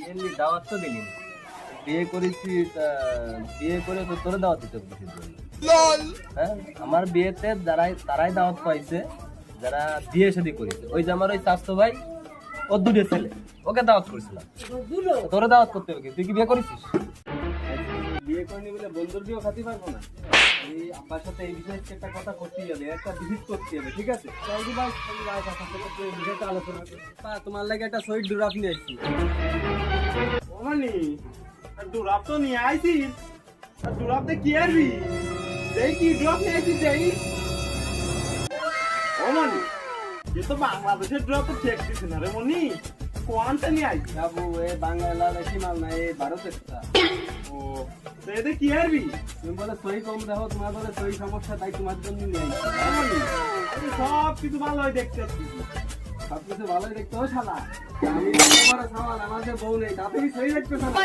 এমনি দাওয়াত তো দিলি না। বিয়ে করেছি তা বিয়ে করে তো তোর দাওয়াত দিতে কিসের জন্য? হ্যাঁ, আমার বিয়েতে তারাই দাওয়াত পাইছে যারা বিয়ে শাদী করেছে। ওই যে আমার ওই চাচতো ভাই, ওর দুটো ছেলে, ওকে দাওয়াত করেছিলাম। তোরে দাওয়াত করতে হবে কি? তুই কি বিয়ে করেছিস? বিয়ে করিনি বলে বন্ধুর বিয়েও খাতে পারবো না। এই আব্বার সাথে এই বিষয়ে একটা কথা করতেই হবে, একটা ভিজিট করতে হবে, ঠিক আছে? বিষয়টা আলোচনা করি। তোমার লাগে একটা শহীদ ডুরাফ নিয়ে আসছি। ওমানি ডুরাপ তো নিয়ে আইছিস, আর ডুরাপতে কি আরবি? এই কি ড্রপ নিয়ে আইছিস? এই ওমানি এ তো বাংলাদেশের ড্রপ তো ঠিক দিছে না রে মনি, কোয়ানটা নিয়ে আইছিস? বাবু এ বাংলা বেশি মাল না, এই ভারতের টা। ও তো এতে কি আরবি? তুমি বলে সহি কম দেখো, তোমার বলে সহি সমস্যা, তাই তোমার জন্য নিয়ে আসছি। ওমানি আমি সব কিছু ভালোই দেখতে পাচ্ছি। সবকিছু ভালোই দেখতে হয় শালা। আমি তোমার সামান, আমার যে বউ নেই, তাতে সহি দেখতে শালা।